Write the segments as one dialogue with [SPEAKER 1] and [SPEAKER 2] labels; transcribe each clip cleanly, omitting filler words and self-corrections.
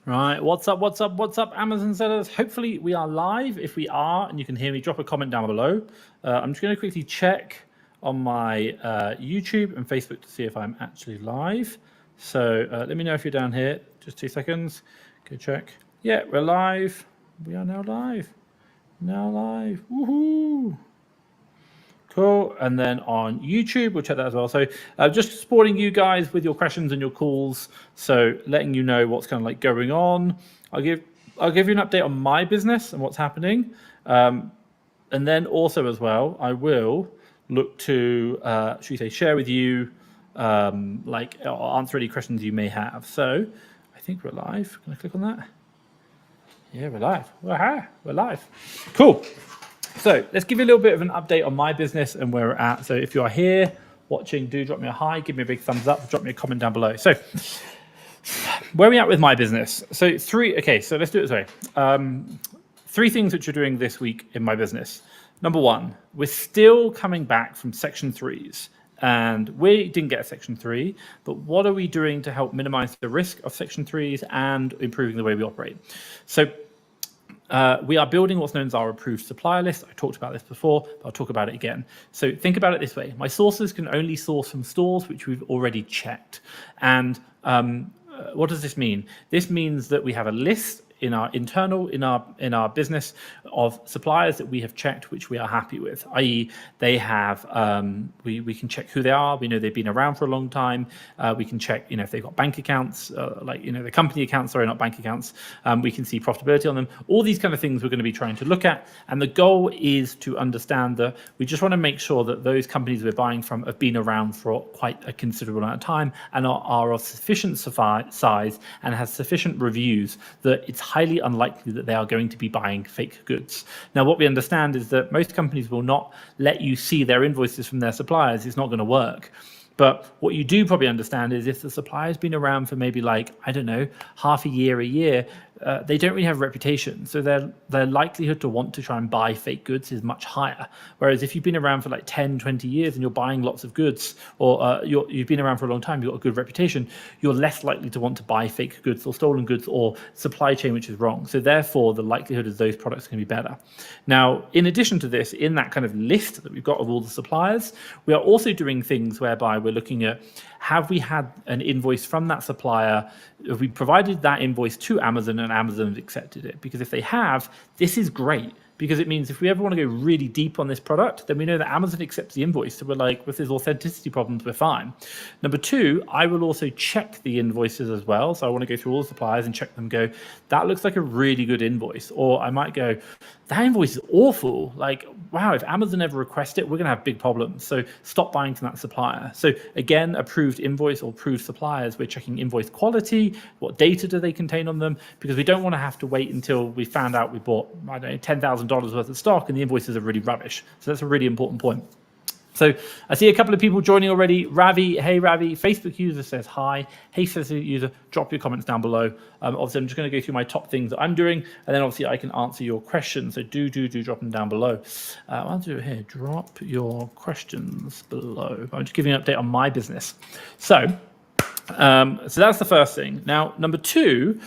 [SPEAKER 1] Right, what's up, Amazon sellers? Hopefully we are live. If we are, and you can hear me, drop a comment down below. I'm just going to quickly check on my YouTube and Facebook to see if I'm actually live. So let me know if you're down here. Just 2 seconds. Go check. Yeah, we're live. We are now live. Woohoo! Cool. And then on YouTube, we'll check that as well. So just supporting you guys with your questions and your calls. So letting you know what's kind of like going on. I'll give you an update on my business and what's happening. And then also as well, I will look to, should we say, share with you, or answer any questions you may have. So I think we're live. Can I click on that? Yeah, we're live. We're live. Cool. So let's give you a little bit of an update on my business and where we're at. So if you are here watching, do drop me a hi, give me a big thumbs up, drop me a comment down below. So where are we at with my business? So let's do it this way. 3 things which you're doing this week in my business. Number 1, we're still coming back from Section 3s. And we didn't get a Section 3, but what are we doing to help minimize the risk of Section 3s and improving the way we operate? So we are building what's known as our approved supplier list. I talked about this before, but I'll talk about it again. So think about it this way. My sources can only source from stores which we've already checked. And what does this mean? This means that we have a list in our business of suppliers that we have checked, which we are happy with, i.e. they have, we can check who they are. We know they've been around for a long time. We can check, if they've got bank accounts, the company accounts, sorry, not bank accounts. We can see profitability on them. All these kind of things we're going to be trying to look at. And the goal is to understand that we just want to make sure that those companies we're buying from have been around for quite a considerable amount of time and are of sufficient size and has sufficient reviews that it's highly unlikely that they are going to be buying fake goods. Now, what we understand is that most companies will not let you see their invoices from their suppliers. It's not going to work. But what you do probably understand is if the supplier's been around for maybe half a year, they don't really have a reputation. So their likelihood to want to try and buy fake goods is much higher. Whereas if you've been around for 10, 20 years and you're buying lots of goods, or you've been around for a long time, you've got a good reputation, you're less likely to want to buy fake goods or stolen goods or supply chain which is wrong. So therefore, the likelihood of those products can be better. Now, in addition to this, in that kind of list that we've got of all the suppliers, we are also doing things whereby we're looking at, have we had an invoice from that supplier? Have we provided that invoice to Amazon and Amazon has accepted it? Because if they have, this is great. Because it means if we ever want to go really deep on this product, then we know that Amazon accepts the invoice. So we're like, with these authenticity problems, we're fine. Number 2, I will also check the invoices as well. So I want to go through all the suppliers and check them, go, that looks like a really good invoice. Or I might go, that invoice is awful. Wow, if Amazon ever requests it, we're going to have big problems. So stop buying from that supplier. So again, approved invoice or approved suppliers, we're checking invoice quality, what data do they contain on them, because we don't want to have to wait until we found out we bought, $10,000 worth of stock and the invoices are really rubbish. So that's a really important point. So I see a couple of people joining already. Ravi, hey Ravi, Facebook user says hi. Hey Facebook user, drop your comments down below. Obviously, I'm just going to go through my top things that I'm doing, and then obviously I can answer your questions. So do drop them down below. I'll do it here. Drop your questions below. I'm just giving an update on my business. So that's the first thing. Now, number 2.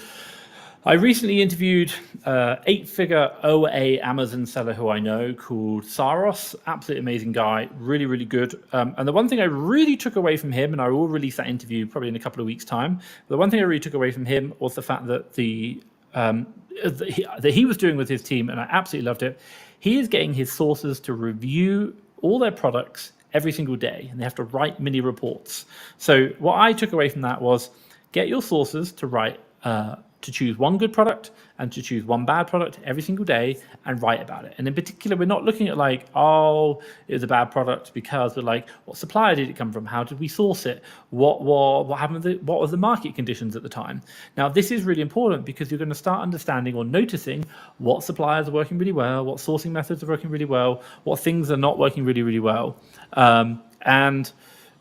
[SPEAKER 1] I recently interviewed 8-figure OA Amazon seller who I know called Saros. Absolutely amazing guy, really, really good. And the one thing I really took away from him, and I will release that interview probably in a couple of weeks' time, but the one thing I really took away from him was the fact that that he was doing with his team, and I absolutely loved it. He is getting his sources to review all their products every single day, and they have to write mini reports. So what I took away from that was get your sources to write to choose one good product and to choose one bad product every single day and write about it. And in particular, we're not looking at it was a bad product because we're like, what supplier did it come from? How did we source it? What happened? What was the market conditions at the time? Now, this is really important because you're going to start understanding or noticing what suppliers are working really well, what sourcing methods are working really well, what things are not working really, really well. And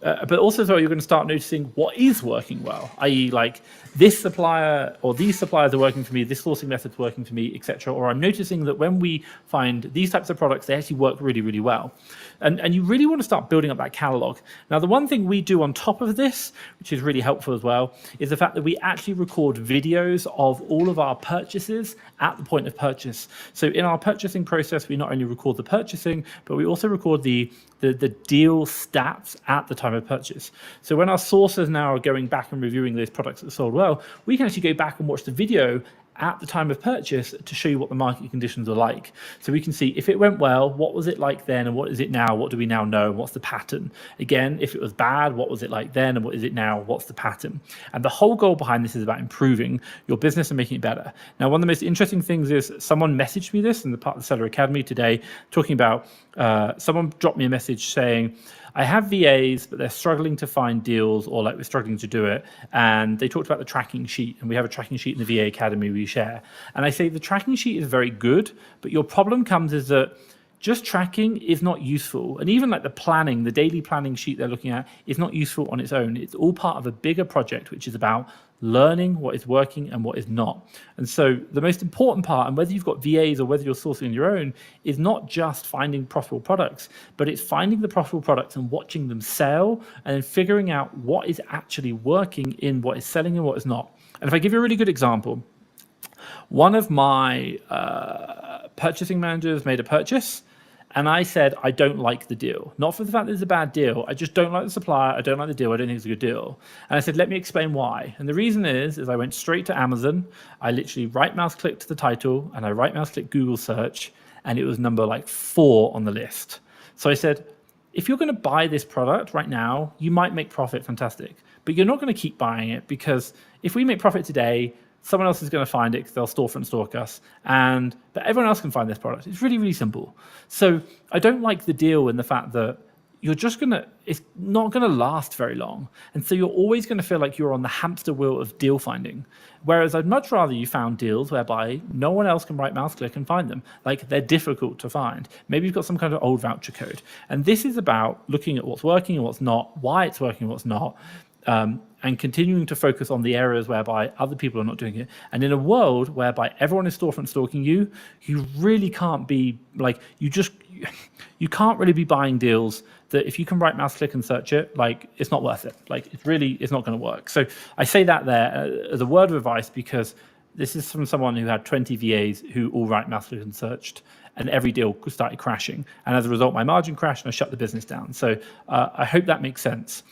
[SPEAKER 1] But also as well, you're going to start noticing what is working well, i.e. like this supplier or these suppliers are working for me, this sourcing method's working for me, etc. Or I'm noticing that when we find these types of products, they actually work really, really well. And you really want to start building up that catalog. Now, the one thing we do on top of this, which is really helpful as well, is the fact that we actually record videos of all of our purchases at the point of purchase. So in our purchasing process, we not only record the purchasing, but we also record the deal stats at the time of purchase. So when our sources now are going back and reviewing those products that sold well, we can actually go back and watch the video at the time of purchase to show you what the market conditions are like. So we can see if it went well, what was it like then and what is it now? What do we now know? What's the pattern? Again, if it was bad, what was it like then and what is it now? What's the pattern? And the whole goal behind this is about improving your business and making it better. Now, one of the most interesting things is someone messaged me this in the part of the Seller Academy today, talking about someone dropped me a message saying, I have VAs, but they're struggling to find deals or like we're struggling to do it. And they talked about the tracking sheet, and we have a tracking sheet in the VA Academy we share. And I say the tracking sheet is very good, but your problem comes is that just tracking is not useful. And even like the planning, the daily planning sheet they're looking at is not useful on its own. It's all part of a bigger project, which is about learning what is working and what is not. And so the most important part, and whether you've got VAs or whether you're sourcing on your own, is not just finding profitable products, but it's finding the profitable products and watching them sell and then figuring out what is actually working in what is selling and what is not. And if I give you a really good example, one of my purchasing managers made a purchase, and I said, I don't like the deal. Not for the fact that it's a bad deal. I just don't like the supplier. I don't like the deal. I don't think it's a good deal. And I said, let me explain why. And the reason is I went straight to Amazon. I literally right mouse clicked the title and I right mouse clicked Google search, and it was number like 4 on the list. So I said, if you're going to buy this product right now, you might make profit, fantastic. But you're not going to keep buying it, because if we make profit today, someone else is going to find it because they'll storefront stalk us, but everyone else can find this product. It's really, really simple. So I don't like the deal in the fact that it's not going to last very long. And so you're always going to feel like you're on the hamster wheel of deal finding. Whereas I'd much rather you found deals whereby no one else can right mouse click and find them. Like, they're difficult to find. Maybe you've got some kind of old voucher code. And this is about looking at what's working and what's not, why it's working and what's not, and continuing to focus on the areas whereby other people are not doing it. And in a world whereby everyone is storefront stalking you, you really can't be like, you can't really be buying deals that if you can right mouse click and search it, like, it's not worth it. Like, it's not going to work. So I say that there as a word of advice, because this is from someone who had 20 VAs who all right mouse click and searched, and every deal started crashing. And as a result, my margin crashed and I shut the business down. So I hope that makes sense.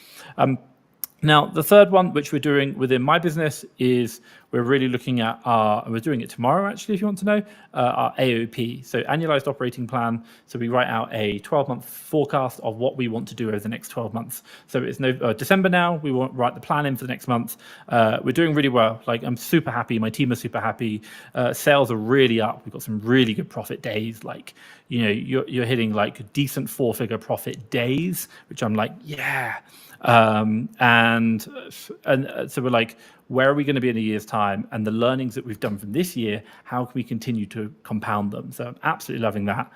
[SPEAKER 1] Now, the third one, which we're doing within my business, is we're really looking at we're doing it tomorrow, actually, if you want to know, our AOP, so annualized operating plan. So we write out a 12-month forecast of what we want to do over the next 12 months. So it's December now, we want to write the plan in for the next month. We're doing really well. Like, I'm super happy. My team is super happy. Sales are really up. We've got some really good profit days. Like, you're hitting like decent 4-figure profit days, which I'm like, yeah. And so we're like, where are we going to be in a year's time? And the learnings that we've done from this year, how can we continue to compound them? So I'm absolutely loving that.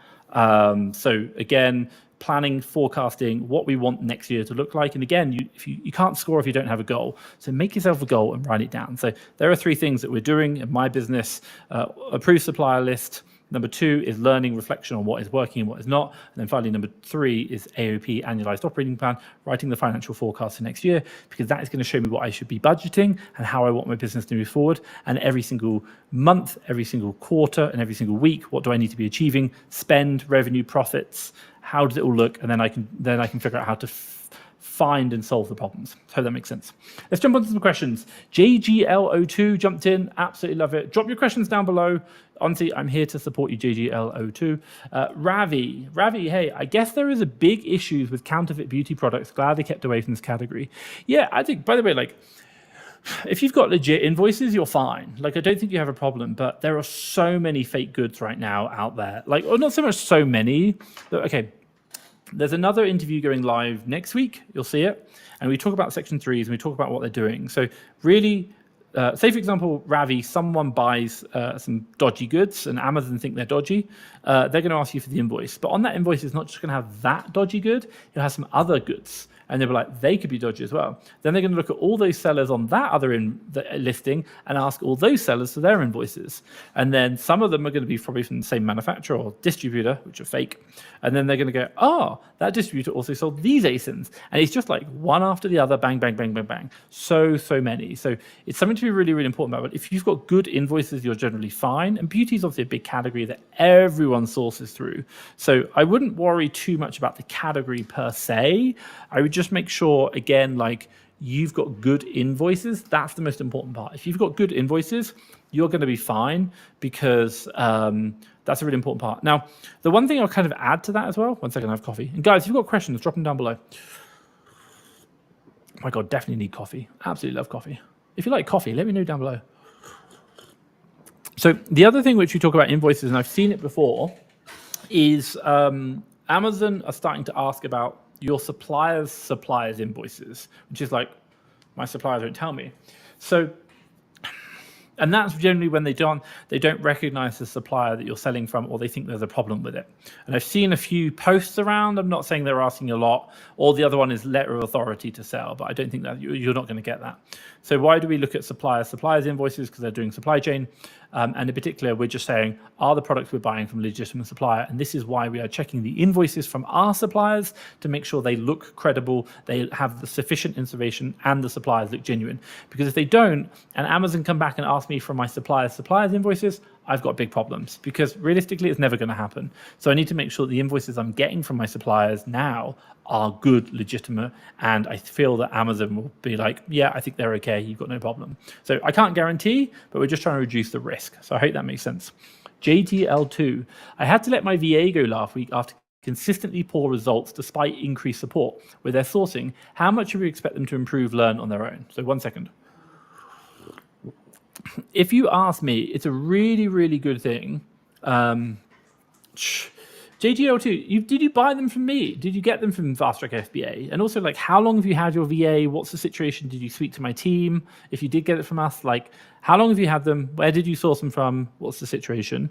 [SPEAKER 1] So again, planning, forecasting what we want next year to look like. And again, you can't score if you don't have a goal. So make yourself a goal and write it down. So there are 3 things that we're doing in my business: approved supplier list. Number 2 is learning, reflection on what is working and what is not. And then finally, number 3 is AOP, annualized operating plan, writing the financial forecast for next year, because that is going to show me what I should be budgeting and how I want my business to move forward. And every single month, every single quarter, and every single week, what do I need to be achieving? Spend, revenue, profits. How does it all look? And then I can figure out how to find and solve the problems. Hope that makes sense. Let's jump on to some questions. JGL02 jumped in. Absolutely love it. Drop your questions down below. Honestly, I'm here to support you, JGL02. Ravi, hey, I guess there is a big issue with counterfeit beauty products. Glad they kept away from this category. Yeah, I think, by the way, like, if you've got legit invoices, you're fine. Like, I don't think you have a problem, but there are so many fake goods right now out there. Like, or not so much so many. Okay. There's another interview going live next week. You'll see it. And we talk about Section 3s and we talk about what they're doing. So really, say, for example, Ravi, someone buys some dodgy goods and Amazon think they're dodgy. They're going to ask you for the invoice. But on that invoice, it's not just going to have that dodgy good. It'll have some other goods. and they'll be like, they could be dodgy as well. Then they're going to look at all those sellers on that other listing and ask all those sellers for their invoices. And then some of them are going to be probably from the same manufacturer or distributor, which are fake. And then they're going to go, oh, that distributor also sold these ASINs. And it's just like one after the other, bang, bang, bang, bang, bang. So many. So it's something to be really, really important about. But if you've got good invoices, you're generally fine. And beauty is obviously a big category that everyone sources through. So I wouldn't worry too much about the category per se. I would just make sure, again, like you've got good invoices. That's the most important part. If you've got good invoices, you're going to be fine because that's a really important part. Now, the one thing I'll kind of add to that as well, one second, I have coffee. And guys, if you've got questions, drop them down below. Oh my God, definitely need coffee. Absolutely love coffee. If you like coffee, let me know down below. So the other thing which we talk about invoices, and I've seen it before, is Amazon are starting to ask about your suppliers' invoices, which is like, my suppliers don't tell me. So, and that's generally when they don't recognize the supplier that you're selling from, or they think there's a problem with it. And I've seen a few posts around. I'm not saying they're asking a lot. Or the other one is letter of authority to sell, but I don't think that you're not going to get that. So why do we look at suppliers' invoices? Because they're doing supply chain. And in particular, we're just saying, are the products we're buying from a legitimate supplier? And this is why we are checking the invoices from our suppliers to make sure they look credible, they have the sufficient information, and the suppliers look genuine. Because if they don't, and Amazon come back and ask me for my suppliers' invoices, I've got big problems because realistically, it's never going to happen. So I need to make sure the invoices I'm getting from my suppliers now are good, legitimate, and I feel that Amazon will be like, yeah, I think they're okay, you've got no problem. So I can't guarantee, but we're just trying to reduce the risk. So I hope that makes sense. JTL2, I had to let my VA go last week after consistently poor results despite increased support with their sourcing. How much should we expect them to improve, learn on their own? So 1 second. If you ask me, it's a really, really good thing. JGL2, did you buy them from me? Did you get them from Fast Track FBA? And also, like, how long have you had your VA? What's the situation? Did you speak to my team? If you did get it from us, like, how long have you had them? Where did you source them from? What's the situation?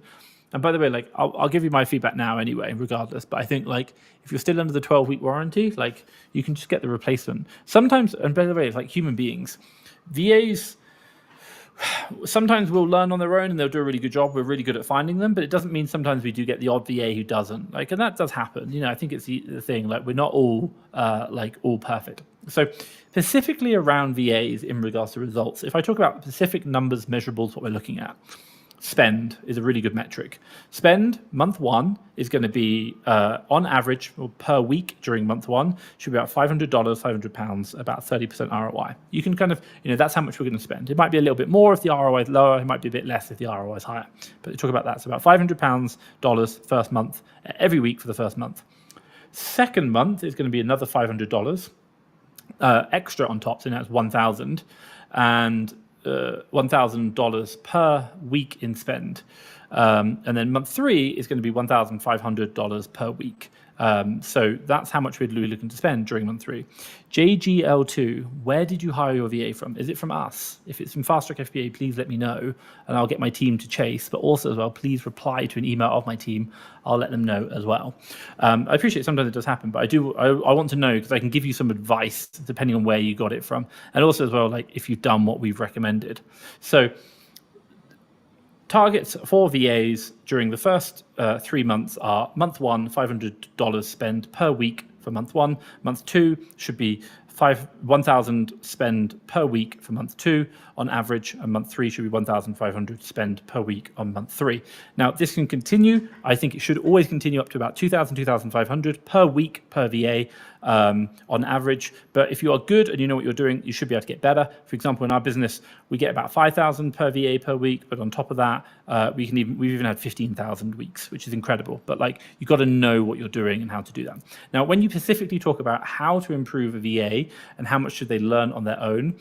[SPEAKER 1] And by the way, like, I'll give you my feedback now anyway, regardless. But I think, like, if you're still under the 12-week warranty, like, you can just get the replacement. Sometimes, and by the way, it's like human beings. VAs sometimes will learn on their own and they'll do a really good job. We're really good at finding them, but it doesn't mean sometimes we do get the odd VA who doesn't. Like, and that does happen. You know, I think it's the thing. Like, we're not all all perfect. So specifically around VAs in regards to results, if I talk about specific numbers, measurables, what we're looking at. Spend is a really good metric. Spend month one is going to be on average or per week during month one should be about $500, £500, about 30% ROI. You can kind of, that's how much we're going to spend. It might be a little bit more if the ROI is lower. It might be a bit less if the ROI is higher. But talk about that. So about $500 first month, every week for the first month. Second month is going to be another $500 extra on top. So now it's $1,000 and $1,000 per week in spend. And then month three is going to be $1,500 per week. So that's how much we're looking to spend during month three. JGL2, where did you hire your VA from? Is it from us? If it's from Fast Track FBA, please let me know and I'll get my team to chase. But also as well, please reply to an email of my team. I'll let them know as well. I appreciate sometimes it does happen, but I want to know because I can give you some advice depending on where you got it from. And also as well, like if you've done what we've recommended. So targets for VAs during the first 3 months are month one, $500 spend per week for month one. Month two should be $1,000 spend per week for month two on average, and month three should be $1,500 spend per week on month three. Now, this can continue. I think it should always continue up to about $2,000, $2,500 per week per VA on average. But if you are good and you know what you're doing, you should be able to get better. For example, in our business, we get about $5,000 per VA per week, but on top of that, we've even had 15,000 weeks, which is incredible. But like, you got to know what you're doing and how to do that. Now, when you specifically talk about how to improve a VA and how much should they learn on their own,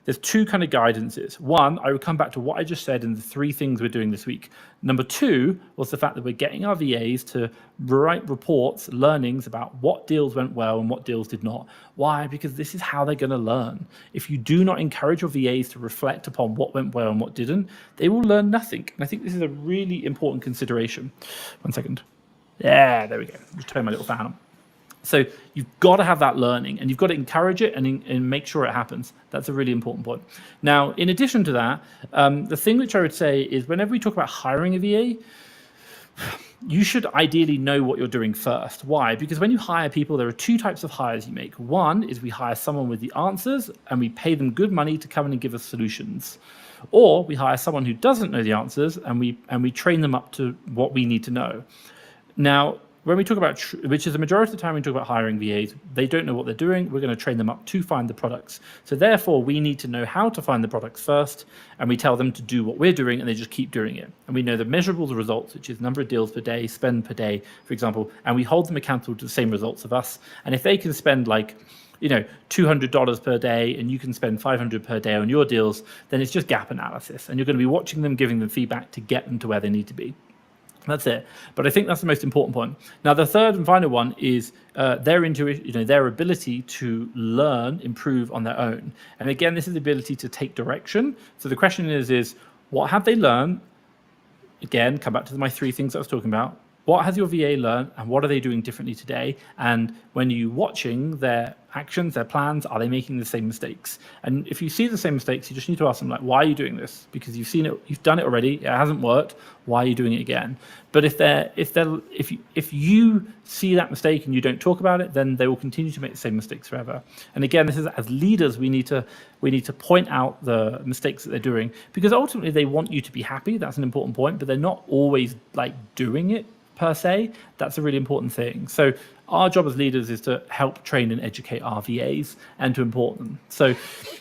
[SPEAKER 1] there's two kind of guidances. One, I would come back to what I just said in the 3 things we're doing this week. Number 2 was the fact that we're getting our VAs to write reports, learnings about what deals went well and what deals did not. Why? Because this is how they're going to learn. If you do not encourage your VAs to reflect upon what went well and what didn't, they will learn nothing. And I think this is a really important consideration. 1 second. Yeah, there we go. Just turn my little fan on. So you've got to have that learning, and you've got to encourage it and make sure it happens. That's a really important point. Now, in addition to that, the thing which I would say is whenever we talk about hiring a VA, you should ideally know what you're doing first. Why? Because when you hire people, there are two types of hires you make. One is we hire someone with the answers and we pay them good money to come in and give us solutions. Or we hire someone who doesn't know the answers and we train them up to what we need to know. Now, when we talk about, which is the majority of the time we talk about hiring VAs, they don't know what they're doing. We're going to train them up to find the products. So therefore, we need to know how to find the products first, and we tell them to do what we're doing, and they just keep doing it. And we know the measurable results, which is number of deals per day, spend per day, for example, and we hold them accountable to the same results of us. And if they can spend like, $200 per day and you can spend $500 per day on your deals, then it's just gap analysis. And you're going to be watching them, giving them feedback to get them to where they need to be. That's it. But I think that's the most important point. Now, the third and final one is their intuition, their ability to learn, improve on their own. And again, this is the ability to take direction. So the question is what have they learned? Again, come back to my three things I was talking about. What has your VA learned and what are they doing differently today? And when you're watching their actions, their plans, are they making the same mistakes? And if you see the same mistakes, you just need to ask them, like, why are you doing this? Because you've seen it, you've done it already, it hasn't worked, why are you doing it again? But if you see that mistake and you don't talk about it, then they will continue to make the same mistakes forever. And again, this is, as leaders, we need to point out the mistakes that they're doing, because ultimately they want you to be happy. That's an important point, but they're not always like doing it per se. That's a really important thing. So our job as leaders is to help train and educate our VAs and to import them. So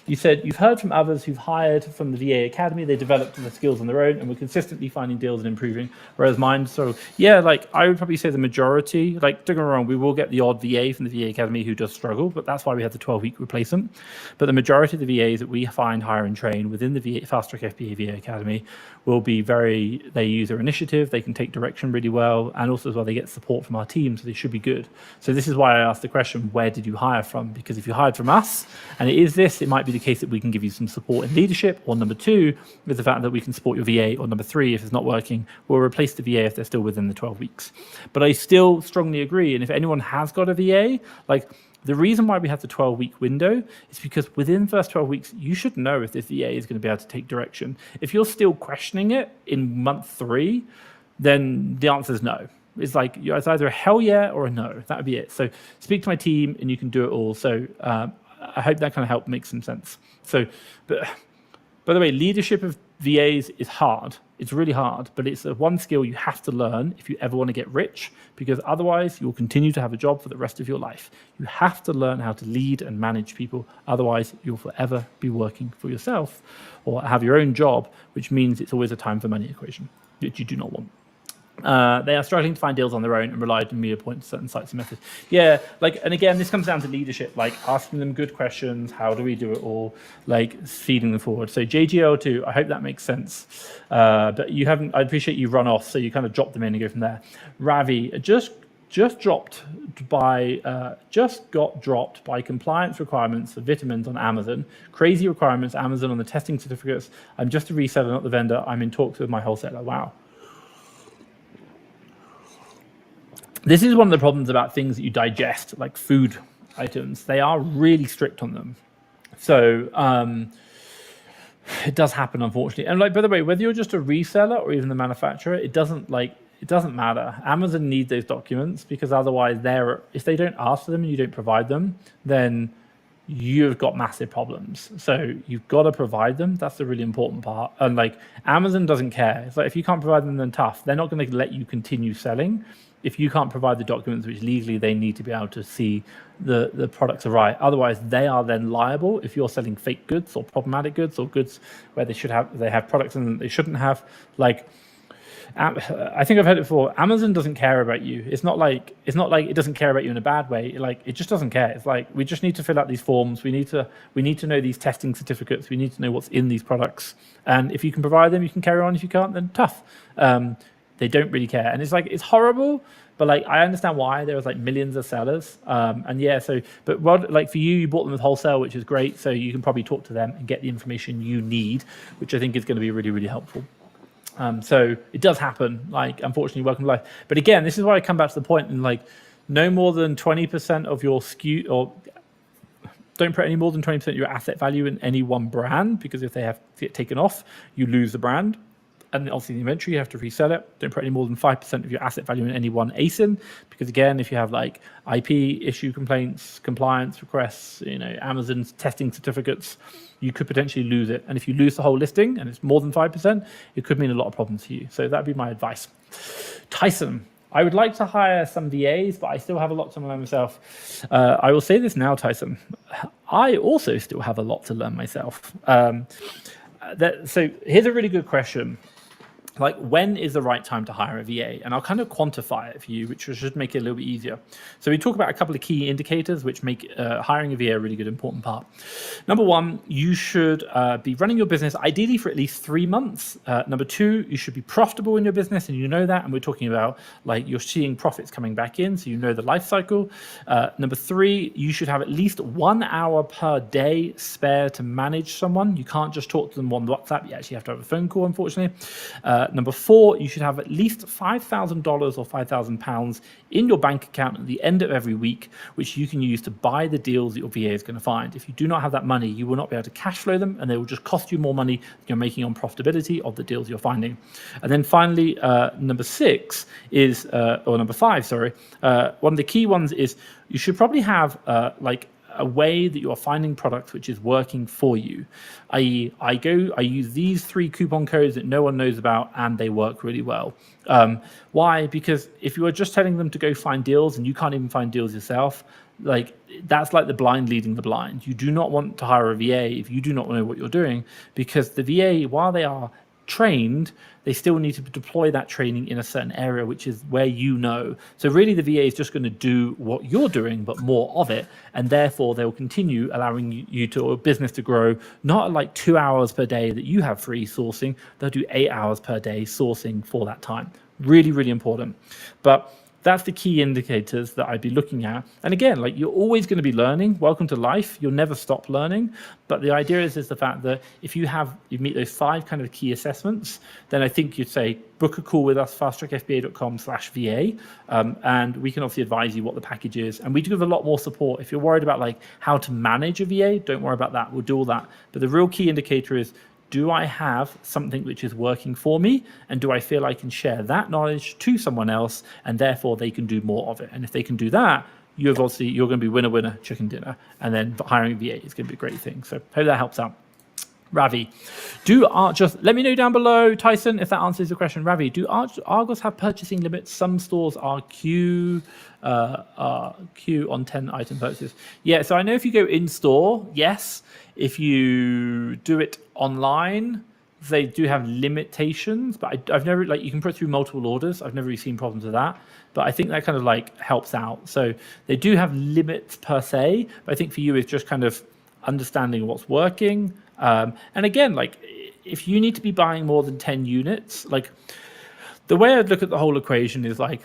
[SPEAKER 1] you said you've heard from others who've hired from the VA Academy, they developed the skills on their own and were consistently finding deals and improving, whereas mine, so yeah, like I would probably say the majority, like don't get me wrong, we will get the odd VA from the VA Academy who does struggle, but that's why we have the 12-week replacement. But the majority of the VAs that we find, hire and train within the VA, Fast Track FBA VA Academy will be they use their initiative, they can take direction really well, and also as well they get support from our team, so they should be good. So this is why I asked the question, where did you hire from? Because if you hired from us, and it is this, it might be the case that we can give you some support in leadership, or number two, with the fact that we can support your VA, or number three, if it's not working, we'll replace the VA if they're still within the 12 weeks. But I still strongly agree, and if anyone has got a VA, like the reason why we have the 12-week window is because within the first 12 weeks, you should know if this VA is going to be able to take direction. If you're still questioning it in month 3, then the answer is no. It's like it's either a hell yeah or a no. That would be it. So speak to my team and you can do it all. So I hope that kind of helped make some sense. So, but by the way, leadership of VAs is hard. It's really hard, but it's one skill you have to learn if you ever want to get rich, because otherwise you'll continue to have a job for the rest of your life. You have to learn how to lead and manage people. Otherwise, you'll forever be working for yourself or have your own job, which means it's always a time for money equation, which you do not want. They are struggling to find deals on their own and relied on media points, certain sites and methods. Yeah, and again, this comes down to leadership, like asking them good questions. How do we do it all? Like feeding them forward. So JGL2, I hope that makes sense. But you haven't, I appreciate you run off, so you kind of drop them in and go from there. Ravi, just got dropped by compliance requirements for vitamins on Amazon. Crazy requirements, Amazon on the testing certificates. I'm just a reseller, not the vendor. I'm in talks with my wholesaler. Wow. This is one of the problems about things that you digest, like food items. They are really strict on them. So it does happen, unfortunately. And by the way, whether you're just a reseller or even the manufacturer, it doesn't matter. Amazon needs those documents because otherwise if they don't ask for them and you don't provide them, then you've got massive problems. So you've got to provide them. That's the really important part. And Amazon doesn't care. It's like if you can't provide them, then tough. They're not going to let you continue selling if you can't provide the documents which legally they need to be able to see the products are right. Otherwise, they are then liable if you're selling fake goods or problematic goods or goods where they have products and they shouldn't have. I think I've heard it before. Amazon doesn't care about you. It's not like it doesn't care about you in a bad way. It just doesn't care. It's like we just need to fill out these forms. We need to know these testing certificates. We need to know what's in these products. And if you can provide them, you can carry on. If you can't, then tough. They don't really care, and it's horrible. But I understand why. There was millions of sellers, and yeah. So, but for you bought them with wholesale, which is great. So you can probably talk to them and get the information you need, which I think is going to be really, really helpful. So it does happen. Unfortunately, welcome to life. But again, this is why I come back to the point and no more than 20% of your SKU, or don't put any more than 20% of your asset value in any one brand, because if they have to get taken off, you lose the brand. And obviously the inventory, you have to resell it. Don't put any more than 5% of your asset value in any one ASIN, because again, if you have like IP issue complaints, compliance requests, Amazon's testing certificates, you could potentially lose it. And if you lose the whole listing and it's more than 5%, it could mean a lot of problems for you. So that'd be my advice. Tyson, I would like to hire some VAs, but I still have a lot to learn myself. I will say this now, Tyson. I also still have a lot to learn myself. So here's a really good question. Like, when is the right time to hire a VA? And I'll kind of quantify it for you, which should make it a little bit easier. So we talk about a couple of key indicators which make hiring a VA a really good important part. Number one, you should be running your business ideally for at least 3 months. Number two, you should be profitable in your business, and you know that. And we're talking about like you're seeing profits coming back in, so you know the life cycle. Number three, you should have at least 1 hour per day spare to manage someone. You can't just talk to them on WhatsApp. You actually have to have a phone call, unfortunately. Number four, you should have at least $5,000 or £5,000 in your bank account at the end of every week, which you can use to buy the deals that your VA is going to find. If you do not have that money, you will not be able to cash flow them, and they will just cost you more money than you're making on profitability of the deals you're finding. And then finally, number five, one of the key ones is you should probably have like a way that you're finding products which is working for you. I.e., I use these 3 coupon codes that no one knows about, and they work really well. Why? Because if you are just telling them to go find deals and you can't even find deals yourself, like that's like the blind leading the blind. You do not want to hire a VA if you do not know what you're doing, because the VA, while they are trained, they still need to deploy that training in a certain area, which is where you know. So really the VA is just going to do what you're doing, but more of it. And therefore they'll continue allowing you to, or business to grow, not like 2 hours per day that you have free sourcing. They'll do 8 hours per day sourcing for that time. Really, really important. But that's the key indicators that I'd be looking at. And again, like you're always going to be learning. Welcome to life. You'll never stop learning. But the idea is the fact that if you meet those 5 kind of key assessments, then I think you'd say, book a call with us, fasttrackfba.com/VA. And we can obviously advise you what the package is. And we do have a lot more support. If you're worried about like how to manage a VA, don't worry about that. We'll do all that. But the real key indicator is, do I have something which is working for me? And do I feel I can share that knowledge to someone else, and therefore they can do more of it? And if they can do that, you're going to be winner, winner, chicken dinner. And then hiring a VA is going to be a great thing. So hope that helps out. Ravi, just let me know down below, Tyson, if that answers the question. Ravi, do Argos have purchasing limits? Some stores are queue on 10 item purchases. Yeah, so I know if you go in store, yes. If you do it online, they do have limitations, but I've never, like, you can put through multiple orders. I've never really seen problems with that, but I think that kind of like helps out. So they do have limits per se, but I think for you it's just kind of understanding what's working. And again, like if you need to be buying more than 10 units, like the way I'd look at the whole equation is like,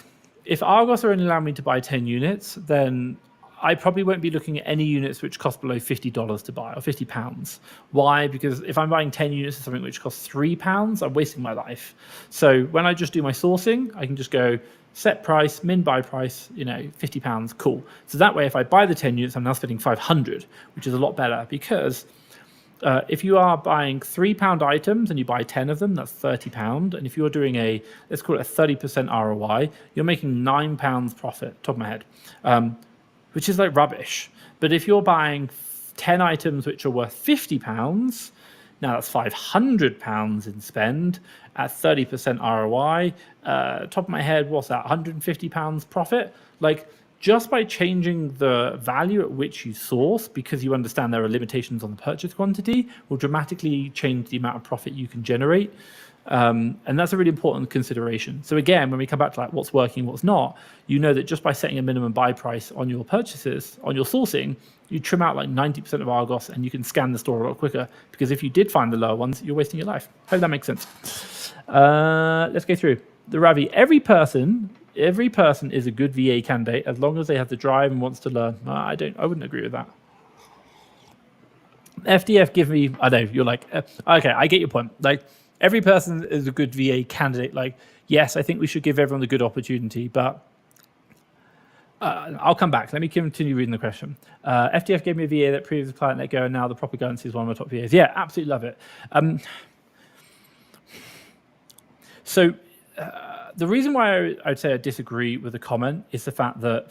[SPEAKER 1] if Argos are only allowing me to buy 10 units, then I probably won't be looking at any units which cost below $50 to buy, or £50. Why? Because if I'm buying 10 units of something which costs £3, I'm wasting my life. So when I just do my sourcing, I can just go set price, min buy price, £50, cool. So that way, if I buy the 10 units, I'm now spending 500, which is a lot better, because if you are buying £3 items and you buy 10 of them, that's £30. And if you're doing let's call it a 30% ROI, you're making £9 profit, top of my head. Which is like rubbish. But if you're buying 10 items which are worth £50, now that's £500 in spend at 30% ROI. Top of my head, what's that? £150 profit? Like, just by changing the value at which you source, because you understand there are limitations on the purchase quantity, will dramatically change the amount of profit you can generate. And that's a really important consideration. So again, when we come back to like what's working, what's not, you know that just by setting a minimum buy price on your purchases, on your sourcing, you trim out like 90% of Argos, and you can scan the store a lot quicker, because if you did find the lower ones, you're wasting your life. Hope that makes sense. Let's go through the Ravi. Every person is a good VA candidate as long as they have the drive and wants to learn. I wouldn't agree with that. FDF, give me, I know, you're like, okay, I get your point. Like, every person is a good VA candidate. Like, yes, I think we should give everyone a good opportunity, but I'll come back. Let me continue reading the question. FTF gave me a VA that previous client let go, and now the proper guidance is one of my top VAs. Yeah, absolutely love it. So the reason why I would say I disagree with the comment is the fact that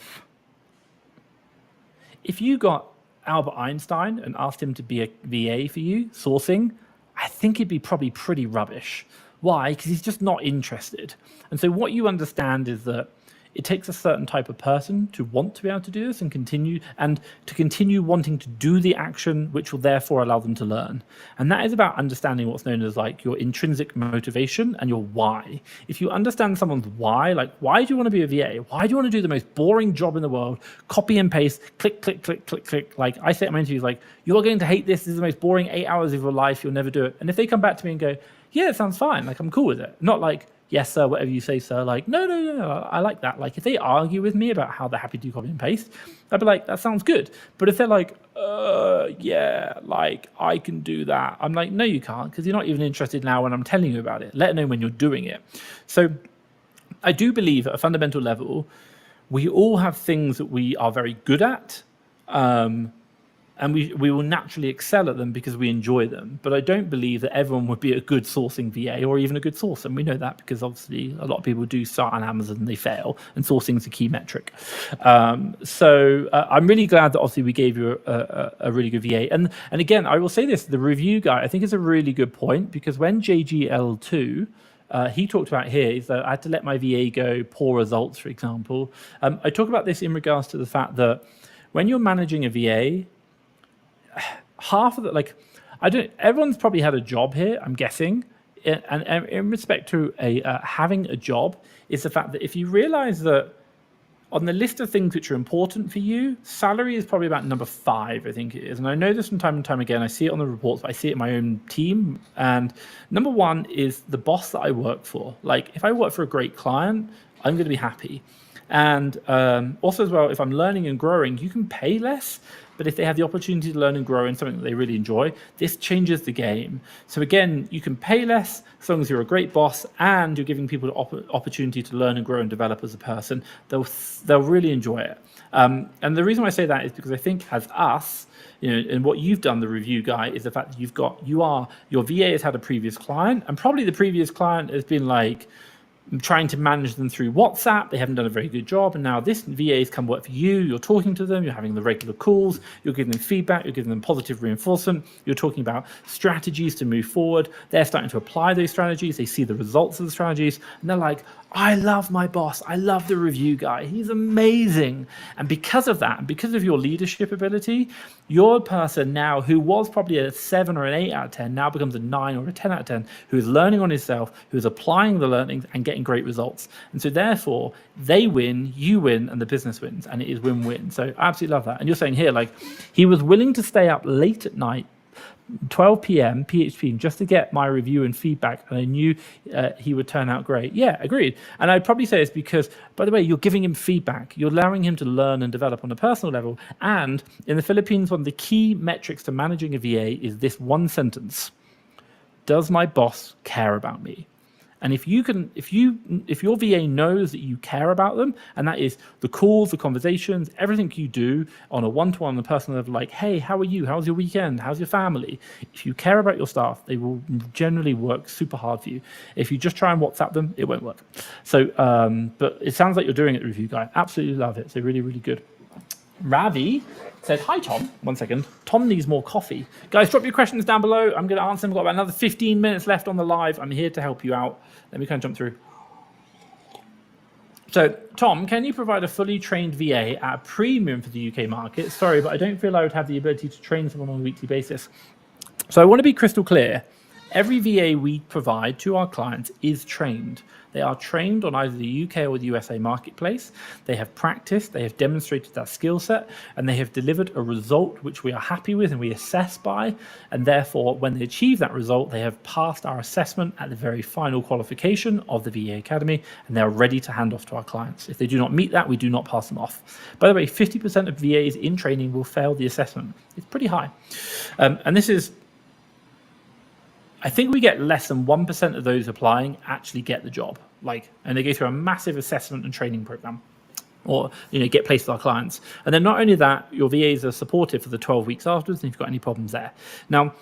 [SPEAKER 1] if you got Albert Einstein and asked him to be a VA for you, sourcing, I think it'd be probably pretty rubbish. Why? Because he's just not interested. And so what you understand is that it takes a certain type of person to want to be able to do this and to continue wanting to do the action, which will therefore allow them to learn. And that is about understanding what's known as like your intrinsic motivation and your why. If you understand someone's why, like why do you want to be a VA? Why do you want to do the most boring job in the world? Copy and paste, click, click, click, click, click. Like I say at my interviews, like you're going to hate this. This is the most boring 8 hours of your life. You'll never do it. And if they come back to me and go, yeah, it sounds fine. Like I'm cool with it. Not like, yes, sir, whatever you say, sir. Like, no, I like that. Like, if they argue with me about how they're happy to do copy and paste, I'd be like, that sounds good. But if they're like, yeah, like, I can do that, I'm like, no, you can't, because you're not even interested now when I'm telling you about it, let alone when you're doing it. So I do believe at a fundamental level, we all have things that we are very good at, and we will naturally excel at them because we enjoy them. But I don't believe that everyone would be a good sourcing VA or even a good sourcer. And we know that because obviously a lot of people do start on Amazon and they fail, and sourcing is a key metric. So I'm really glad that obviously we gave you a really good VA. And again, I will say this, the review guy, I think is a really good point, because when JGL2, he talked about here is that I had to let my VA go, poor results, for example. I talk about this in regards to the fact that when you're managing a VA, half of it, like, everyone's probably had a job here, I'm guessing, and in respect to having a job, is the fact that if you realize that on the list of things which are important for you, salary is probably about number 5, I think it is. And I know this from time and time again. I see it on the reports, but I see it in my own team. And number 1 is the boss that I work for. Like, if I work for a great client, I'm going to be happy. And also as well, if I'm learning and growing, you can pay less, but if they have the opportunity to learn and grow in something that they really enjoy, this changes the game. So again, you can pay less as long as you're a great boss and you're giving people the opportunity to learn and grow and develop as a person. They'll really enjoy it. And the reason why I say that is because I think as us, you know, and what you've done, the review guy, is the fact that your VA has had a previous client, and probably the previous client has been like, trying to manage them through WhatsApp. They haven't done a very good job. And now this VA has come work for you. You're talking to them. You're having the regular calls. You're giving them feedback. You're giving them positive reinforcement. You're talking about strategies to move forward. They're starting to apply those strategies. They see the results of the strategies. And they're like, I love my boss. I love the review guy. He's amazing. And because of that, and because of your leadership ability, your person now who was probably a 7 or an 8 out of 10 now becomes a 9 or a 10 out of 10, who is learning on himself, who is applying the learnings and getting great results. And so therefore they win, you win, and the business wins, and it is win-win. So I absolutely love that. And you're saying here, like, he was willing to stay up late at night, 12 p.m. PHP, just to get my review and feedback, and I knew he would turn out great. Yeah, agreed. And I'd probably say it's because, by the way, you're giving him feedback. You're allowing him to learn and develop on a personal level. And in the Philippines, one of the key metrics to managing a VA is this one sentence: does my boss care about me? And if your VA knows that you care about them, and that is the calls, the conversations, everything you do on a one-to-one, on a personal level, like, hey, how are you? How's your weekend? How's your family? If you care about your staff, they will generally work super hard for you. If you just try and WhatsApp them, it won't work. So, but it sounds like you're doing it, review guy. Absolutely love it. So really, really good. Ravi said, hi, Tom. 1 second. Tom needs more coffee. Guys, drop your questions down below. I'm going to answer them. We've got about another 15 minutes left on the live. I'm here to help you out. Let me kind of jump through. So, Tom, can you provide a fully trained VA at a premium for the UK market? Sorry, but I don't feel I would have the ability to train someone on a weekly basis. So I want to be crystal clear. Every VA we provide to our clients is trained. They are trained on either the UK or the USA marketplace. They have practiced, they have demonstrated that skill set, and they have delivered a result which we are happy with and we assess by. And therefore, when they achieve that result, they have passed our assessment at the very final qualification of the VA Academy, and they're ready to hand off to our clients. If they do not meet that, we do not pass them off. By the way, 50% of VAs in training will fail the assessment. It's pretty high. And this is, I think we get less than 1% of those applying actually get the job. And they go through a massive assessment and training program. or get placed with our clients. And then not only that, your VAs are supported for the 12 weeks afterwards, and if you've got any problems there. Now,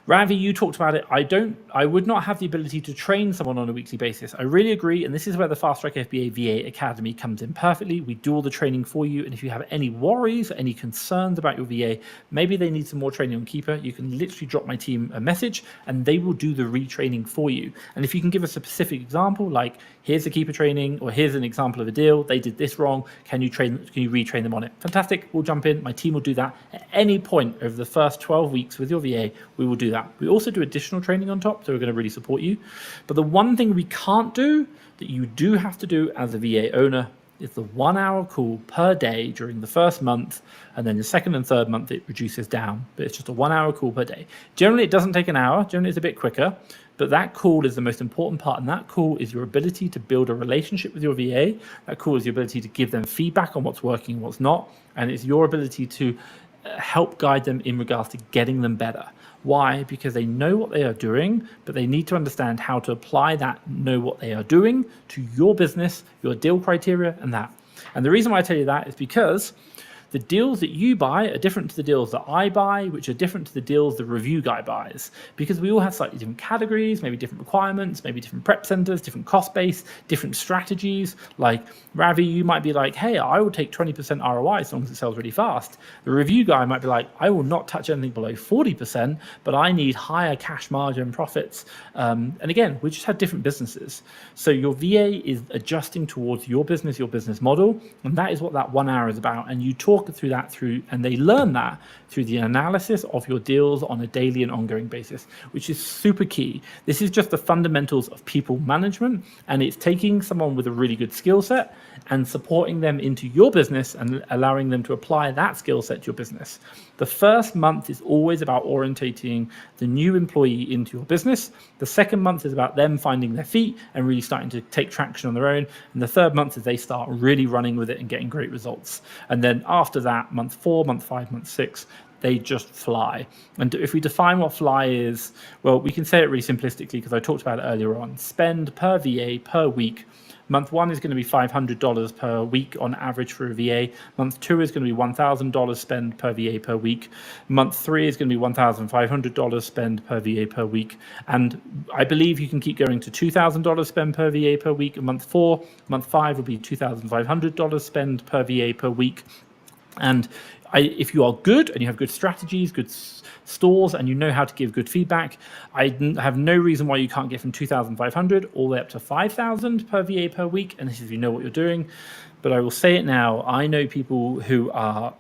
[SPEAKER 1] Ravi, you talked about it. I would not have the ability to train someone on a weekly basis. I really agree. And this is where the Fast Track FBA VA Academy comes in perfectly. We do all the training for you. And if you have any worries or any concerns about your VA, maybe they need some more training on Keeper, you can literally drop my team a message and they will do the retraining for you. And if you can give a specific example, like here's a Keeper training, or here's an example of a deal, they did this wrong, can you retrain them on it? Fantastic. We'll jump in. My team will do that at any point over the first 12 weeks with your VA. We will do that. We also do additional training on top, so we're going to really support you. But the one thing we can't do that you do have to do as a VA owner is the 1 hour call per day during the first month, and then the second and third month it reduces down, but it's just a 1 hour call per day. Generally it doesn't take an hour, generally it's a bit quicker, but that call is the most important part, and that call is your ability to build a relationship with your VA. That call is your ability to give them feedback on what's working and what's not, and it's your ability to help guide them in regards to getting them better. Why? Because they know what they are doing, but they need to understand how to apply that know what they are doing to your business, your deal criteria, and that. And the reason why I tell you that is because the deals that you buy are different to the deals that I buy, which are different to the deals the review guy buys, because we all have slightly different categories, maybe different requirements, maybe different prep centers, different cost base, different strategies. Like Ravi, you might be like, hey, I will take 20% ROI as long as it sells really fast. The review guy might be like, I will not touch anything below 40%, but I need higher cash margin profits. And again, we just have different businesses. So your VA is adjusting towards your business model, and that is what that 1 hour is about. And you talk through that and they learn that through the analysis of your deals on a daily and ongoing basis, which is super key. This is just the fundamentals of people management, and it's taking someone with a really good skill set and supporting them into your business and allowing them to apply that skill set to your business. The first month is always about orientating the new employee into your business. The second month is about them finding their feet and really starting to take traction on their own. And the third month is they start really running with it and getting great results. And then after that, month 4, month 5, month 6, they just fly. And if we define what fly is, well, we can say it really simplistically because I talked about it earlier on. Spend per VA per week. Month 1 is going to be $500 per week on average for a VA. Month 2 is going to be $1,000 spend per VA per week. Month 3 is going to be $1,500 spend per VA per week. And I believe you can keep going to $2,000 spend per VA per week. In month 4, month 5 will be $2,500 spend per VA per week. And if you are good and you have good strategies, good stores, and you know how to give good feedback, I have no reason why you can't get from 2,500 all the way up to 5,000 per VA per week. And this is if you know what you're doing. But I will say it now. I know people who are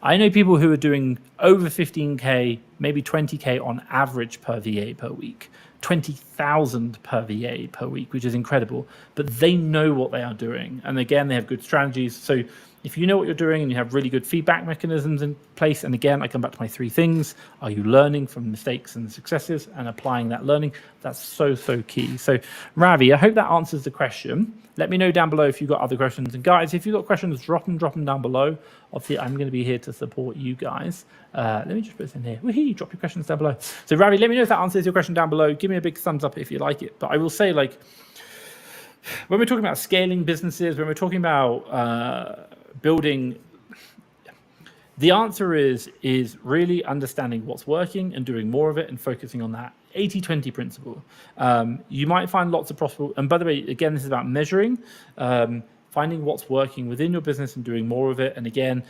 [SPEAKER 1] doing over 15K, maybe 20K on average per VA per week. 20,000 per VA per week, which is incredible. But they know what they are doing. And again, they have good strategies. So if you know what you're doing and you have really good feedback mechanisms in place, and again, I come back to my 3 things. Are you learning from mistakes and successes and applying that learning? That's so key. So Ravi, I hope that answers the question. Let me know down below if you've got other questions. And guys, if you've got questions, drop them down below. Obviously, I'm going to be here to support you guys. Let me just put this in here. Woohoo, drop your questions down below. So Ravi, let me know if that answers your question down below. Give me a big thumbs up if you like it. But I will say, like, when we're talking about scaling businesses, when we're talking about building, the answer is really understanding what's working and doing more of it and focusing on that 80-20 principle. You might find lots of profitable, and by the way, again, this is about measuring, finding what's working within your business and doing more of it. And again,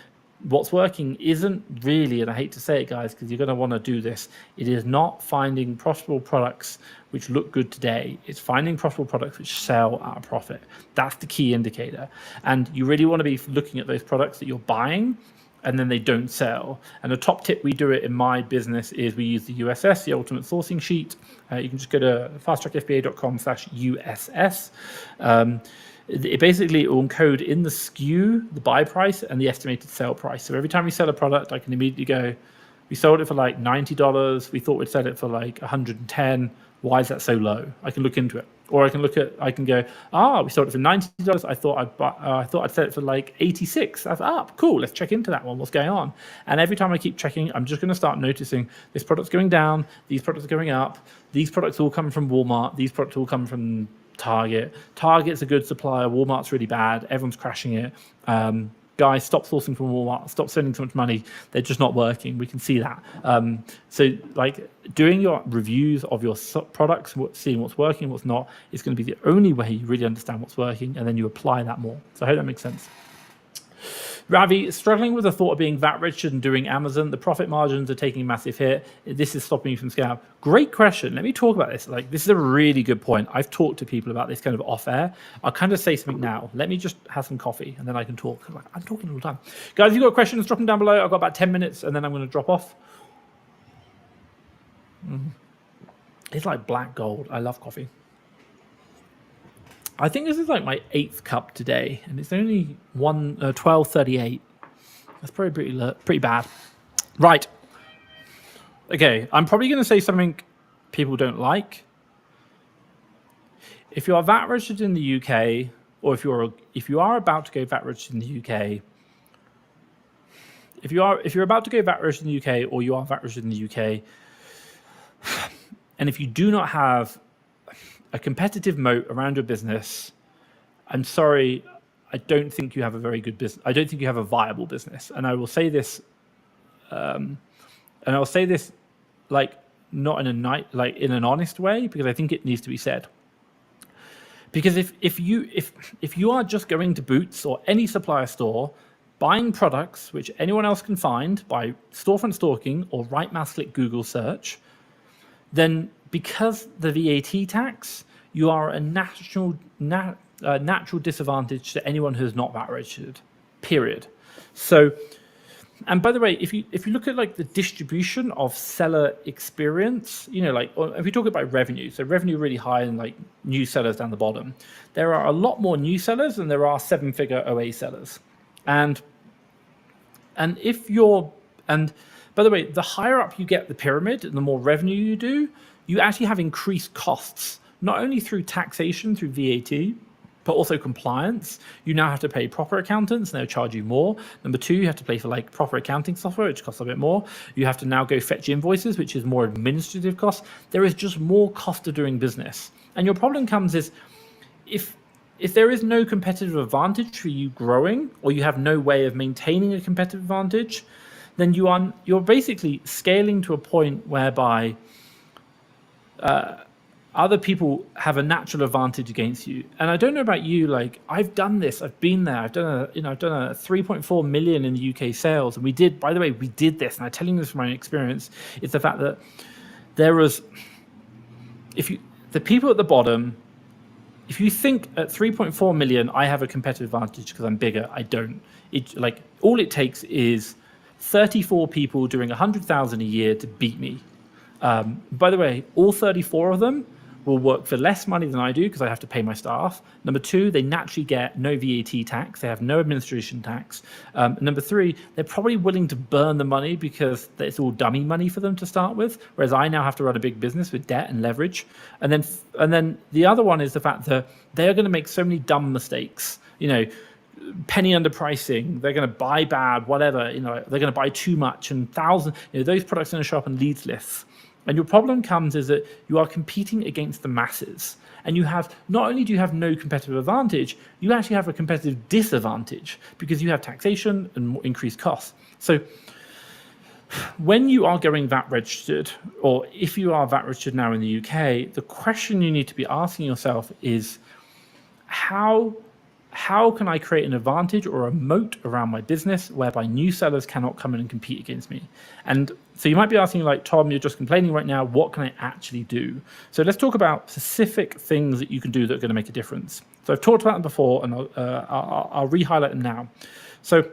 [SPEAKER 1] what's working isn't really, and I hate to say it, guys, because you're going to want to do this, it is not finding profitable products which look good today. It's finding profitable products which sell at a profit. That's the key indicator. And you really want to be looking at those products that you're buying and then they don't sell. And the top tip we do it in my business is we use the USS, the Ultimate Sourcing Sheet. You can just go to fasttrackfba.com/USS. It basically will encode in the SKU, the buy price, and the estimated sell price. So every time we sell a product, I can immediately go, we sold it for like $90. We thought we'd sell it for like 110. Why is that so low? I can look into it. Or I can go, we sold it for $90. I thought I'd sell it for like 86. That's up. Cool. Let's check into that one. What's going on? And every time I keep checking, I'm just going to start noticing this product's going down. These products are going up. These products all come from Walmart. These products all come from Target. Target's a good supplier. Walmart's really bad. Everyone's crashing it. Guys, stop sourcing from Walmart. Stop spending so much money. They're just not working. We can see that. So, like, doing your reviews of your products, seeing what's working, what's not, is going to be the only way you really understand what's working, and then you apply that more. So I hope that makes sense. Ravi, struggling with the thought of being VAT registered and doing Amazon. The profit margins are taking a massive hit. This is stopping you from scaling up. Great question. Let me talk about this. Like, this is a really good point. I've talked to people about this kind of off air. I'll kind of say something now. Let me just have some coffee and then I can talk. I'm talking all the time. Guys, if you've got questions, drop them down below. I've got about 10 minutes and then I'm going to drop off. It's like black gold. I love coffee. I think this is like my 8th cup today, and it's only 12:38. That's probably pretty bad. Right. Okay, I'm probably going to say something people don't like. If you are VAT registered in the UK, or if you are about to go VAT registered in the UK, if you're about to go VAT registered in the UK, or you are VAT registered in the UK, and if you do not have a competitive moat around your business, I'm sorry, I don't think you have a very good business. I don't think you have a viable business. And I will say this, like not in in an honest way, because I think it needs to be said. Because if you are just going to Boots or any supplier store, buying products which anyone else can find by storefront stalking or right mouse click Google search, then because the VAT tax, you are a natural disadvantage to anyone who's not VAT registered, period. So, and by the way, if you look at like the distribution of seller experience, you know, like if we talk about revenue, so revenue really high and like new sellers down the bottom, there are a lot more new sellers than there are 7-figure OA sellers. And by the way, the higher up you get the pyramid and the more revenue you do, you actually have increased costs, not only through taxation, through VAT, but also compliance. You now have to pay proper accountants and they'll charge you more. Number 2, you have to pay for like proper accounting software, which costs a bit more. You have to now go fetch invoices, which is more administrative costs. There is just more cost of doing business. And your problem comes is if there is no competitive advantage for you growing, or you have no way of maintaining a competitive advantage, then you're basically scaling to a point whereby other people have a natural advantage against you. And I don't know about you, like I've done this, I've been there, I've done a 3.4 million in the UK sales. And we did this, and I'm telling you this from my own experience, it's the fact that the people at the bottom, if you think at 3.4 million, I have a competitive advantage because I'm bigger, I don't. All it takes is 34 people doing 100,000 a year to beat me. By the way, all 34 of them will work for less money than I do because I have to pay my staff. Number 2, they naturally get no VAT tax. They have no administration tax. Number 3, they're probably willing to burn the money because it's all dummy money for them to start with, whereas I now have to run a big business with debt and leverage. And then the other one is the fact that they're going to make so many dumb mistakes. You know, penny underpricing, they're going to buy bad, whatever. You know, they're going to buy too much, and thousands. You know, those products are going to show up on leads lists. And your problem comes is that you are competing against the masses, and you have, not only do you have no competitive advantage, you actually have a competitive disadvantage because you have taxation and increased costs. So when you are going VAT registered, or if you are VAT registered now in the UK, the question you need to be asking yourself is, how can I create an advantage or a moat around my business whereby new sellers cannot come in and compete against me? And so you might be asking, like, Tom, you're just complaining right now, what can I actually do? So let's talk about specific things that you can do that are going to make a difference. So I've talked about them before, and I'll re-highlight them now. So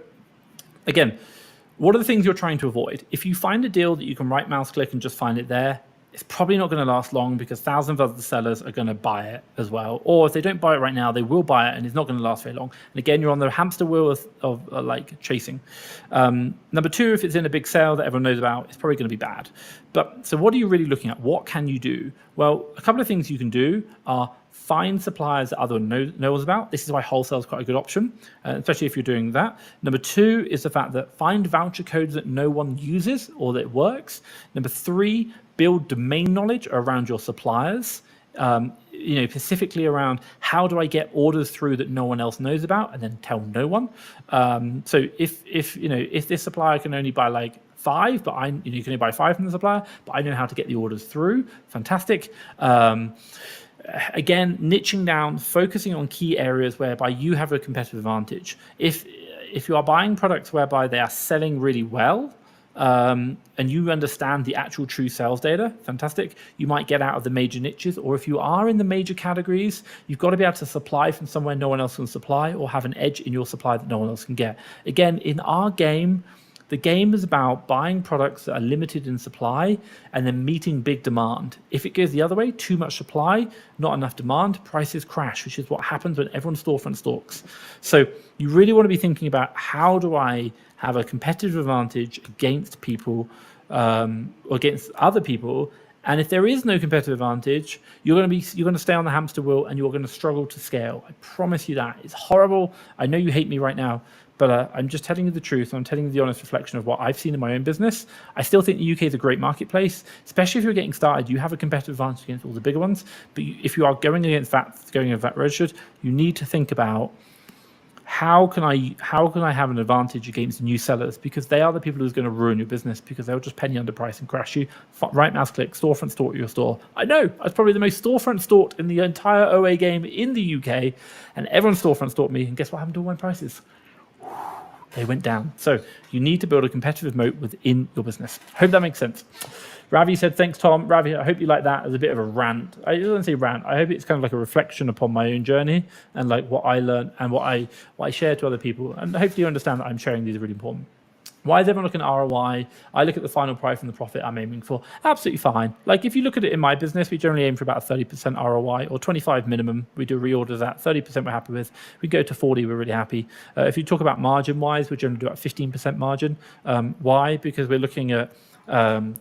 [SPEAKER 1] again, what are the things you're trying to avoid? If you find a deal that you can right mouse click and just find it there, it's probably not going to last long because thousands of other sellers are going to buy it as well. Or if they don't buy it right now, they will buy it and it's not going to last very long. And again, you're on the hamster wheel of like chasing. Number 2, if it's in a big sale that everyone knows about, it's probably going to be bad. But so what are you really looking at? What can you do? Well, a couple of things you can do are find suppliers that other knows about. This is why wholesale is quite a good option, especially if you're doing that. Number 2 is the fact that find voucher codes that no one uses or that works. Number 3, build domain knowledge around your suppliers. specifically around how do I get orders through that no one else knows about, and then tell no one. So if this supplier can only buy like 5, but you can only buy 5 from the supplier, but I know how to get the orders through. Fantastic. Again, niching down, focusing on key areas whereby you have a competitive advantage. If you are buying products whereby they are selling really well, and you understand the actual true sales data, fantastic. You might get out of the major niches, or if you are in the major categories, you've got to be able to supply from somewhere no one else can supply, or have an edge in your supply that no one else can get. Again, in our game, the game is about buying products that are limited in supply and then meeting big demand. If it goes the other way, too much supply, not enough demand, prices crash, which is what happens when everyone's storefront stalks. So you really want to be thinking about, how do I have a competitive advantage against people, or against other people? And if there is no competitive advantage, you're going to stay on the hamster wheel, and you're going to struggle to scale. I promise you that. It's horrible. I know you hate me right now, but I'm just telling you the truth. I'm telling you the honest reflection of what I've seen in my own business. I still think the UK is a great marketplace, especially if you're getting started. You have a competitive advantage against all the bigger ones. But if you are going against VAT registered, you need to think about, how can I have an advantage against new sellers? Because they are the people who's going to ruin your business, because they'll just penny underprice and crash you. Right mouse click, storefront stalk your store. I know, I was probably the most storefront stalked in the entire OA game in the UK, and everyone storefront stalked me. And guess what happened to all my prices? They went down. So you need to build a competitive moat within your business. Hope that makes sense. Ravi said, thanks, Tom. Ravi, I hope you like that as a bit of a rant. I don't say rant. I hope it's kind of like a reflection upon my own journey, and like what I learned and what I share to other people. And hopefully you understand that I'm sharing these are really important. Why is everyone looking at ROI? I look at the final price and the profit I'm aiming for. Absolutely fine. Like if you look at it in my business, we generally aim for about 30% ROI, or 25 minimum. We do reorders at 30% we're happy with. We go to 40, we're really happy. If you talk about margin wise, we generally do about 15% margin. Why? Because we're looking at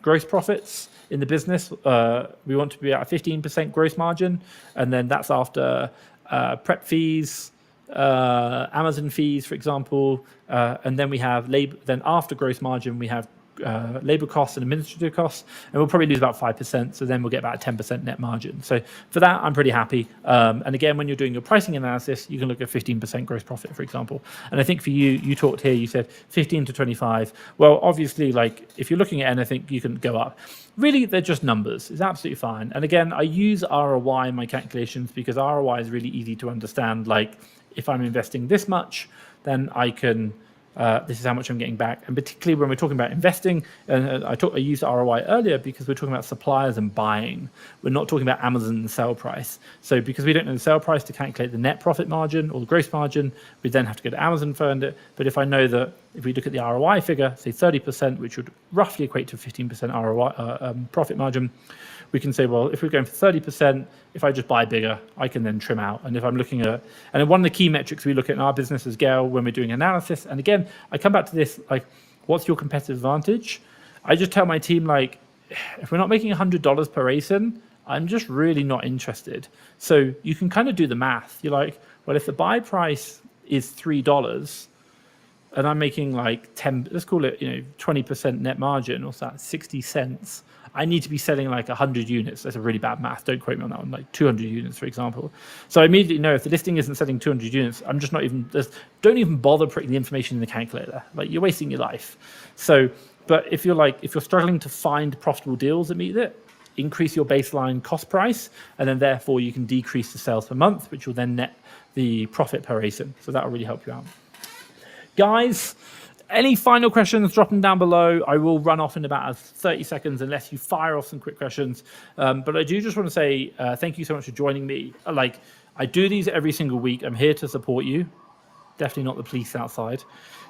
[SPEAKER 1] gross profits in the business. We want to be at a 15% gross margin, and then that's after prep fees, Amazon fees, for example, and then we have labor. Then after gross margin, we have labor costs and administrative costs, and we'll probably lose about 5%. So then we'll get about a 10% net margin. So for that, I'm pretty happy. And again, when you're doing your pricing analysis, you can look at 15% gross profit, for example. And I think for you talked here, you said 15 to 25. Well, obviously, like if you're looking at anything, you can go up. Really, they're just numbers. It's absolutely fine. And again, I use ROI in my calculations because ROI is really easy to understand. Like if I'm investing this much, then I can. This is how much I'm getting back. And particularly when we're talking about investing, and I used ROI earlier because we're talking about suppliers and buying. We're not talking about Amazon and sale price. So because we don't know the sale price to calculate the net profit margin or the gross margin, we then have to go to Amazon fund it. But if I know that if we look at the ROI figure, say 30%, which would roughly equate to 15% ROI profit margin, we can say, well, if we're going for 30%, if I just buy bigger, I can then trim out. And if I'm looking at, and one of the key metrics we look at in our business as Gail when we're doing analysis, and again, I come back to this, like, what's your competitive advantage? I just tell my team, like, if we're not making $100 per ASIN, I'm just really not interested. So you can kind of do the math. You're like, well, if the buy price is $3, and I'm making like 10, let's call it, 20% net margin, or that 60 cents. I need to be selling like 100 units. That's a really bad math. Don't quote me on that one. Like 200 units, for example. So I immediately know if the listing isn't selling 200 units, I'm just not even, don't even bother putting the information in the calculator. Like you're wasting your life. So, but if you're struggling to find profitable deals that meet it, increase your baseline cost price, and then therefore you can decrease the sales per month, which will then net the profit per ASIN. So that will really help you out. Guys, any final questions, drop them down below. I will run off in about 30 seconds unless you fire off some quick questions. But I do just want to say thank you so much for joining me. Like, I do these every single week. I'm here to support you. Definitely not the police outside.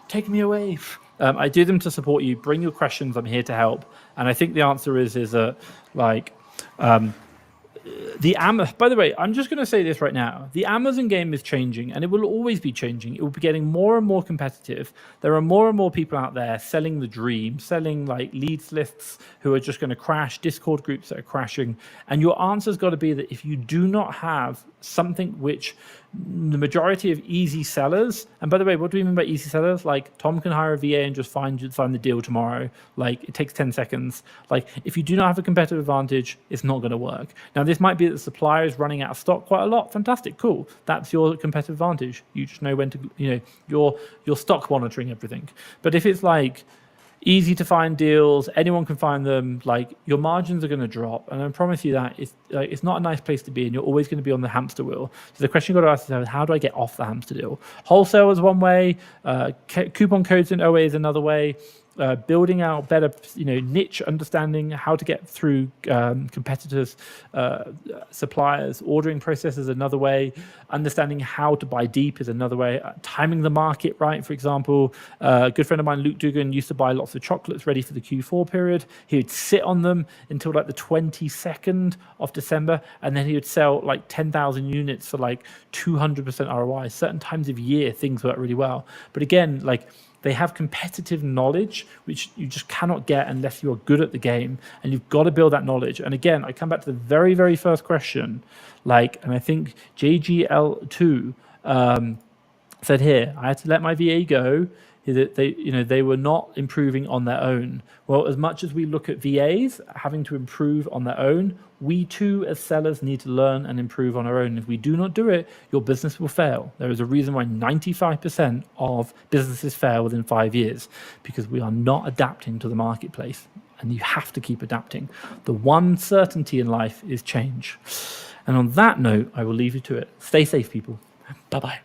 [SPEAKER 1] Take me away. I do them to support you. Bring your questions. I'm here to help. And I think the answer is that, like, by the way, I'm just going to say this right now. The Amazon game is changing, and it will always be changing. It will be getting more and more competitive. There are more and more people out there selling the dream, selling like leads lists who are just going to crash, Discord groups that are crashing. And your answer's got to be that if you do not have something which the majority of easy sellers, and by the way, what do we mean by easy sellers? Like Tom can hire a VA and just find the deal tomorrow. Like it takes 10 seconds. Like if you do not have a competitive advantage, it's not going to work. Now this might be that the supplier is running out of stock quite a lot. Fantastic, cool. That's your competitive advantage. You just know when to, you're stock monitoring everything. But if it's like easy to find deals, anyone can find them, like your margins are going to drop, and I promise you that it's not a nice place to be, and you're always going to be on the hamster wheel. So the question you got to ask is, how do I get off the hamster wheel? Wholesale is one way, coupon codes in OA is another way. Building out better, niche understanding, how to get through competitors, suppliers, ordering processes another way, understanding how to buy deep is another way, timing the market right, for example. A good friend of mine, Luke Dugan, used to buy lots of chocolates ready for the Q4 period. He would sit on them until like the 22nd of December, and then he would sell like 10,000 units for like 200% ROI. Certain times of year, things work really well. But again, like, they have competitive knowledge, which you just cannot get unless you are good at the game, and you've got to build that knowledge. And again, I come back to the very, very first question, and I think JGL2 said here, I had to let my VA go. That they were not improving on their own. Well, as much as we look at VAs having to improve on their own, we too as sellers need to learn and improve on our own. If we do not do it, your business will fail. There is a reason why 95% of businesses fail within 5 years, because we are not adapting to the marketplace, and you have to keep adapting. The one certainty in life is change. And on that note, I will leave you to it. Stay safe, people. Bye-bye.